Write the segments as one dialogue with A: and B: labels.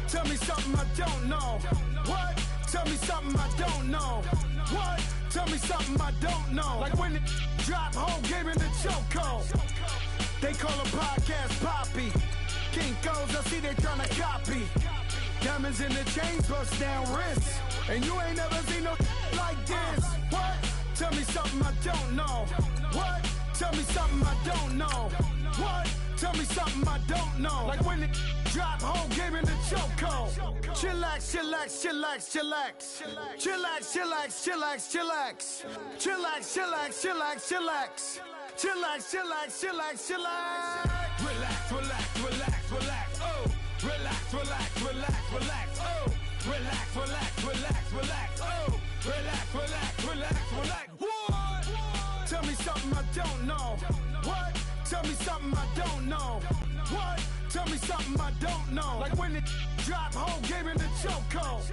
A: Tell me something I don't know. What? Tell me something I don't know. What? Tell me something I don't know. Like when it drop whole game in the chokehold. They call a podcast Poppy. Kinkos, I see they tryna copy. Diamonds in the chains, bust down wrists. And you ain't never seen no like this. What? Tell me something I don't know. What? Tell me something I don't know. What? Tell me something I don't know. Like when it drop whole game in the chokehold. Chillax, chillax, chillax, chillax. Chillax, chillax, chillax, chillax. Chillax, chillax, chillax, chillax. Chillax, chillax, chillax, chillax. Relax, relax, relax, relax. Oh, relax, relax, relax, relax. Oh, relax, relax, relax, relax. Oh, relax, relax, relax, relax. What? Tell me something I don't know. What? Tell me something I don't know. What? Tell me something I don't know. Like when it drop whole game in the chokehold.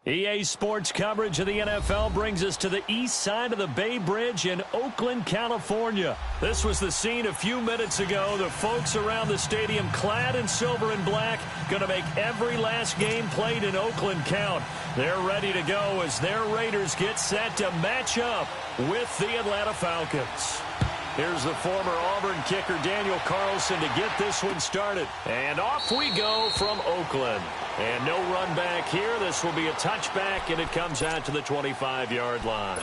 B: EA Sports coverage of the NFL brings us to the east side of the Bay Bridge in Oakland, California. This was the scene a few minutes ago. The folks around the stadium clad in silver and black going to make every last game played in Oakland count. They're ready to go as their Raiders get set to match up with the Atlanta Falcons. Here's the former Auburn kicker Daniel Carlson to get this one started. And off we go from Oakland. And no run back here. This will be a touchback, and it comes out to the 25-yard line.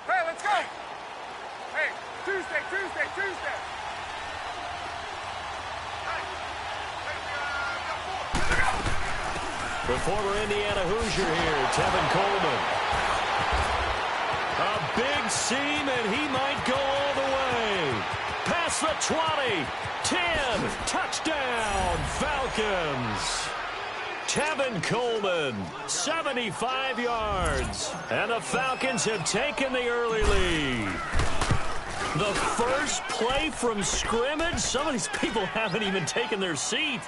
C: Hey, let's go! Hey, Tuesday, Tuesday, Tuesday!
B: The former Indiana Hoosier here, Tevin Coleman. A big seam, and he might go all the way. Past the 20, 10, touchdown, Falcons. Tevin Coleman, 75 yards. And the Falcons have taken the early lead. The first play from scrimmage. Some of these people haven't even taken their seat.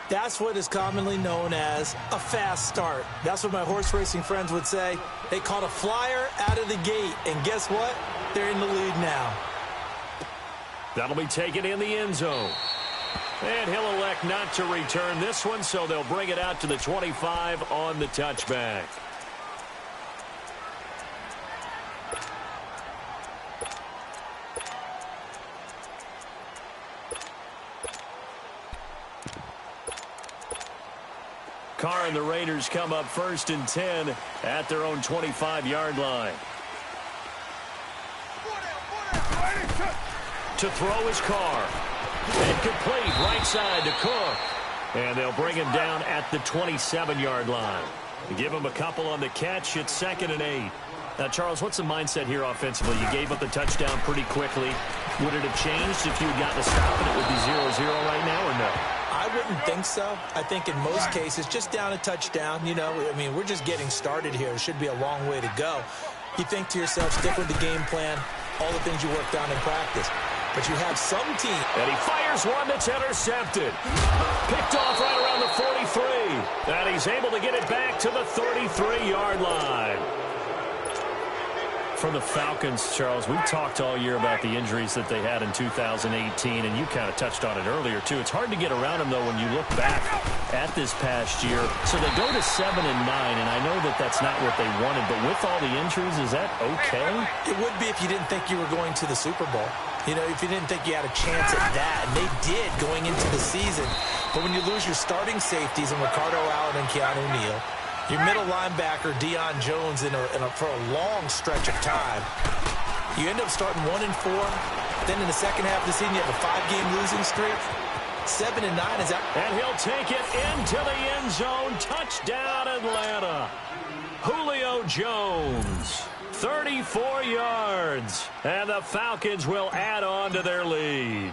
D: That's what is commonly known as a fast start. That's what my horse racing friends would say. They caught a flyer out of the gate, and guess what? They're in the lead now.
B: That'll be taken in the end zone. And he'll elect not to return this one, so they'll bring it out to the 25 on the touchback. Carr and the Raiders come up 1st and 10 at their own 25-yard line. To throw is Carr. And complete right side to Cook. And they'll bring him down at the 27-yard line. Give him a couple on the catch. It's 2nd and 8. Now, Charles, what's the mindset here offensively? You gave up the touchdown pretty quickly. Would it have changed if you had gotten a stop and it would be 0-0 right now or no?
D: I wouldn't think so. I think in most cases, just down a touchdown, you know, I mean, we're just getting started here. It should be a long way to go. You think to yourself, stick with the game plan, all the things you worked on in practice. But you have some team.
B: And he fires one that's intercepted. Picked off right around the 43. And he's able to get it back to the 33-yard line. For the Falcons, Charles, we've talked all year about the injuries that they had in 2018, and you kind of touched on it earlier, too. It's hard to get around them, though, when you look back at this past year. So they go to 7 and 9, and I know that that's not what they wanted, but with all the injuries, is that okay?
D: It would be if you didn't think you were going to the Super Bowl. You know, if you didn't think you had a chance at that, and they did going into the season. But when you lose your starting safeties in Ricardo Allen and Keanu Neal, your middle linebacker, Deion Jones, for a long stretch of time, you end up starting 1 and 4. Then in the second half of the season, you have a 5-game losing streak. 7 and 9 is out.
B: And he'll take it into the end zone. Touchdown, Atlanta. Julio Jones, 34 yards. And the Falcons will add on to their lead.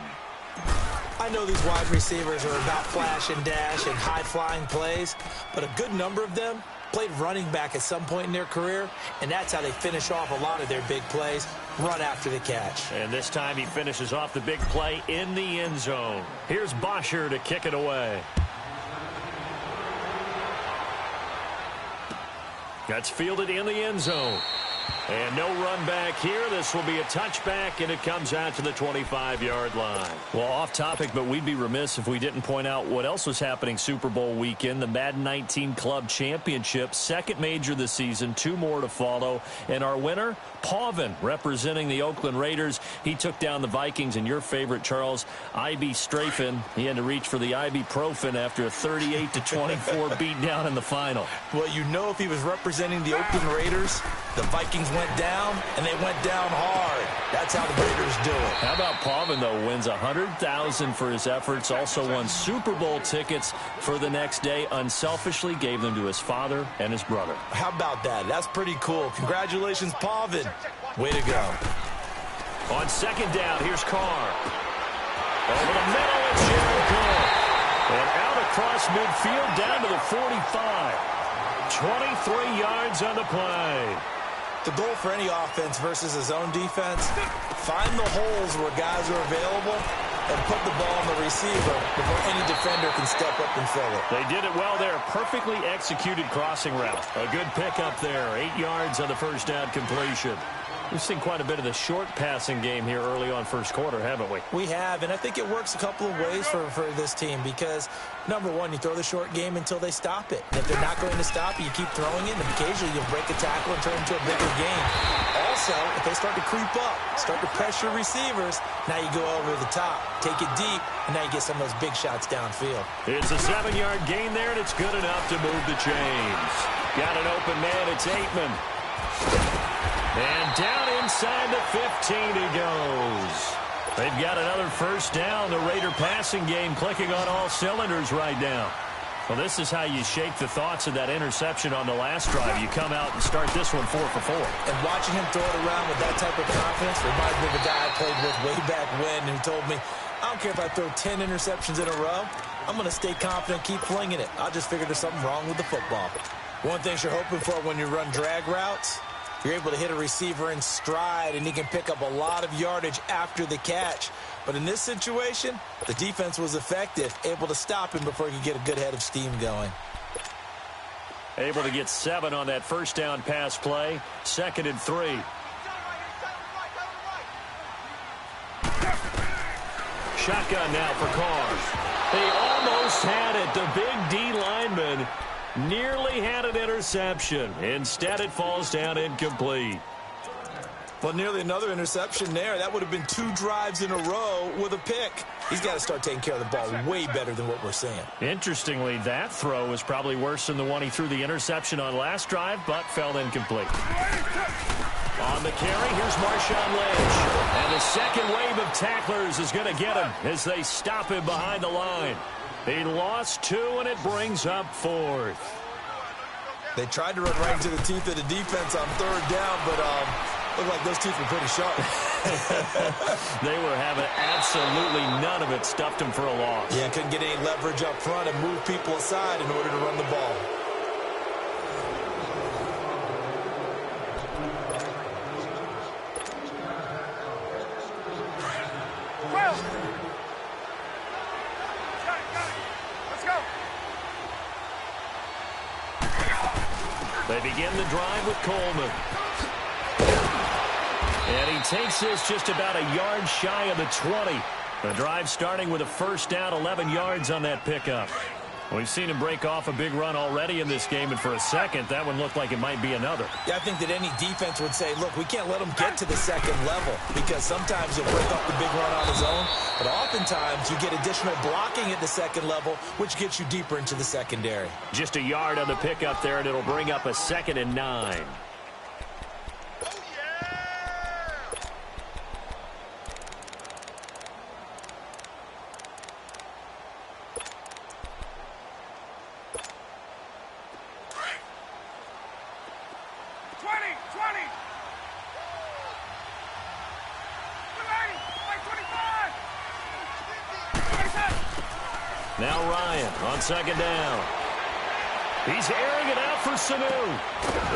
D: I know these wide receivers are about flash and dash and high-flying plays, but a good number of them played running back at some point in their career, and that's how they finish off a lot of their big plays, run after the catch.
B: And this time he finishes off the big play in the end zone. Here's Bosher to kick it away. That's fielded in the end zone. And no run back here. This will be a touchback, and it comes out to the 25-yard line. Well, off topic, but we'd be remiss if we didn't point out what else was happening Super Bowl weekend. The Madden 19 Club Championship, second major this season, 2 more to follow. And our winner, Pavin, representing the Oakland Raiders. He took down the Vikings, and your favorite, Charles, IB Strafen. He had to reach for the ibuprofen after a 38-24 beatdown in the final.
D: Well, you know, if he was representing the Oakland Raiders, the Vikings went down, and they went down hard. That's how the Raiders do it.
B: How about Pavin, though, wins $100,000 for his efforts, also won Super Bowl tickets for the next day, unselfishly gave them to his father and his brother.
D: How about that? That's pretty cool. Congratulations, Pavin. Way to go.
B: On second down, here's Carr. Over the middle, it's Jericho. And out across midfield, down to the 45. 23 yards on the play.
D: The goal for any offense versus his own defense, find the holes where guys are available and put the ball on the receiver before any defender can step up and fill it.
B: They did it well there. Perfectly executed crossing route. A good pickup there. 8 yards on the first down completion. We've seen quite a bit of the short passing game here early on first quarter, haven't we?
D: We have, and I think it works a couple of ways for this team because, number one, you throw the short game until they stop it. And if they're not going to stop it, you keep throwing it, and occasionally you'll break a tackle and turn it into a bigger game. Also, if they start to creep up, start to pressure receivers, now you go over the top, take it deep, and now you get some of those big shots downfield.
B: It's a 7-yard gain there, and it's good enough to move the chains. Got an open man, it's Aikman. And down inside the 15 he goes. They've got another first down. The Raider passing game clicking on all cylinders right now. Well, this is how you shake the thoughts of that interception on the last drive. You come out and start this one 4 for 4.
D: And watching him throw it around with that type of confidence reminds me of a guy I played with way back when who told me, I don't care if I throw 10 interceptions in a row. I'm going to stay confident, keep flinging it. I just figured there's something wrong with the football. One thing you're hoping for when you run drag routes, you're able to hit a receiver in stride, and he can pick up a lot of yardage after the catch. But in this situation, the defense was effective, able to stop him before he could get a good head of steam going.
B: Able to get 7 on that first down pass play. 2nd and 3. Shotgun now for Carr. They almost had it. The big D lineman nearly had an interception. Instead, it falls down incomplete.
D: Well, nearly another interception there. That would have been 2 drives in a row with a pick. He's got to start taking care of the ball way better than what we're seeing.
B: Interestingly, that throw was probably worse than the one he threw the interception on last drive, but fell incomplete. On the carry, here's Marshawn Lynch. And the second wave of tacklers is going to get him as they stop him behind the line. He lost 2, and it brings up 4th.
D: They tried to run right into the teeth of the defense on 3rd down, but looked like those teeth were pretty sharp.
B: They were having absolutely none of it. Stuffed him for a loss.
D: Yeah, couldn't get any leverage up front and move people aside in order to run the ball.
B: They begin the drive with Coleman. And he takes this just about a yard shy of the 20. The drive starting with a first down, 11 yards on that pickup. We've seen him break off a big run already in this game, and for a second, that one looked like it might be another.
D: Yeah, I think that any defense would say, look, we can't let him get to the second level because sometimes he'll break off the big run on his own, but oftentimes you get additional blocking at the second level, which gets you deeper into the secondary.
B: Just a yard on the pickup there, and it'll bring up a 2nd and 9. Now Ryan on second down. He's airing it out for Sanu.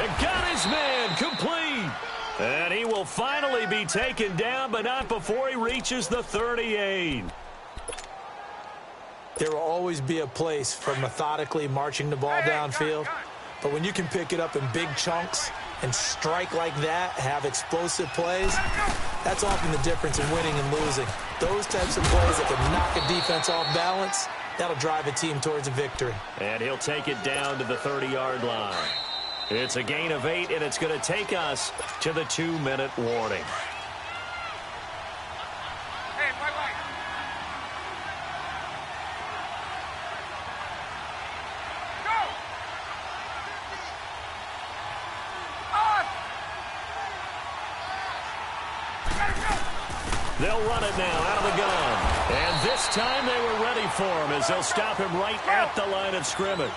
B: And got his man complete. And he will finally be taken down, but not before he reaches the 38.
D: There will always be a place for methodically marching the ball downfield. But when you can pick it up in big chunks and strike like that, have explosive plays, that's often the difference in winning and losing. Those types of plays that can knock a defense off balance, that'll drive a team towards a victory.
B: And he'll take it down to the 30-yard line. It's a gain of 8, and it's going to take us to the 2-minute warning.
C: Hey, white. Go! On!
B: They'll run it now out of the gun. And this time they were ready for him as they'll stop him right at the line of scrimmage.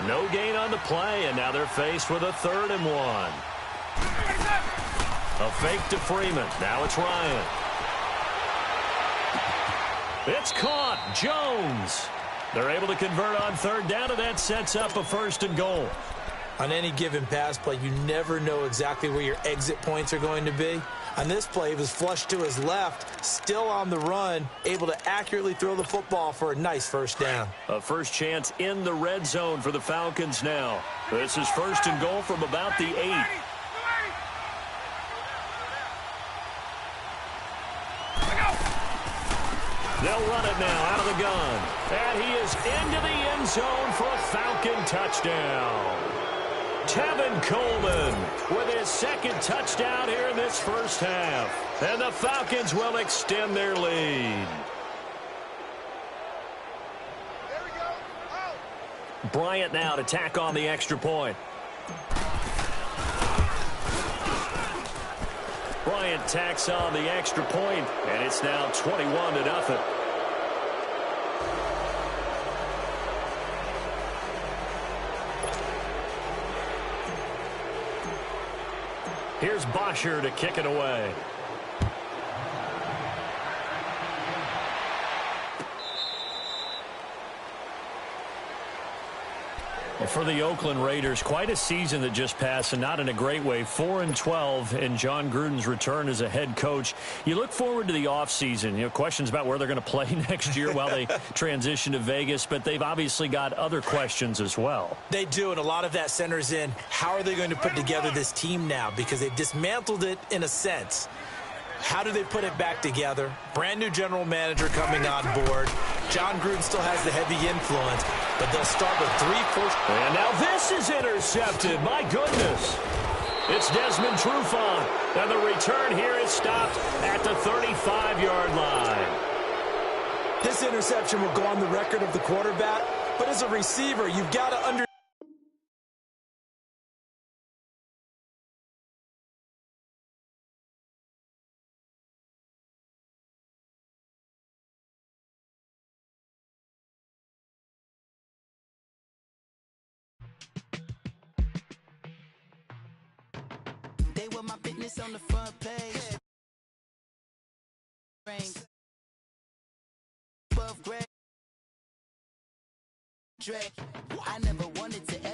B: No gain on the play, and now they're faced with a 3rd and 1. A fake to Freeman. Now it's Ryan. It's caught. Jones. They're able to convert on 3rd down, and that sets up a 1st and goal.
D: On any given pass play, you never know exactly where your exit points are going to be. On this play, he was flushed to his left, still on the run, able to accurately throw the football for a nice 1st down.
B: A first chance in the red zone for the Falcons now. This is 1st and goal from about the 8. They'll run it now out of the gun. And he is into the end zone for a Falcon touchdown. Tevin Coleman with his 2nd touchdown here in this first half. And the Falcons will extend their lead. Bryant now to tack on the extra point. Bryant tacks on the extra point, and it's now 21-0. Here's Bosher to kick it away. For the Oakland Raiders, quite a season that just passed, and not in a great way. 4-12 in John Gruden's return as a head coach. You look forward to the offseason. Questions about where they're going to play next year while they transition to Vegas, but they've obviously got other questions as well.
D: They do, and a lot of that centers in how are they going to put together this team now, because they've dismantled it in a sense. How do they put it back together? Brand new general manager coming on board. John Gruden still has the heavy influence, but they'll start with 3 first.
B: And now this is intercepted. My goodness. It's Desmond Trufant. And the return here is stopped at the 35-yard line.
D: This interception will go on the record of the quarterback, but as a receiver, you've got to understand.
E: My business on the front page. 12th grade. I never wanted to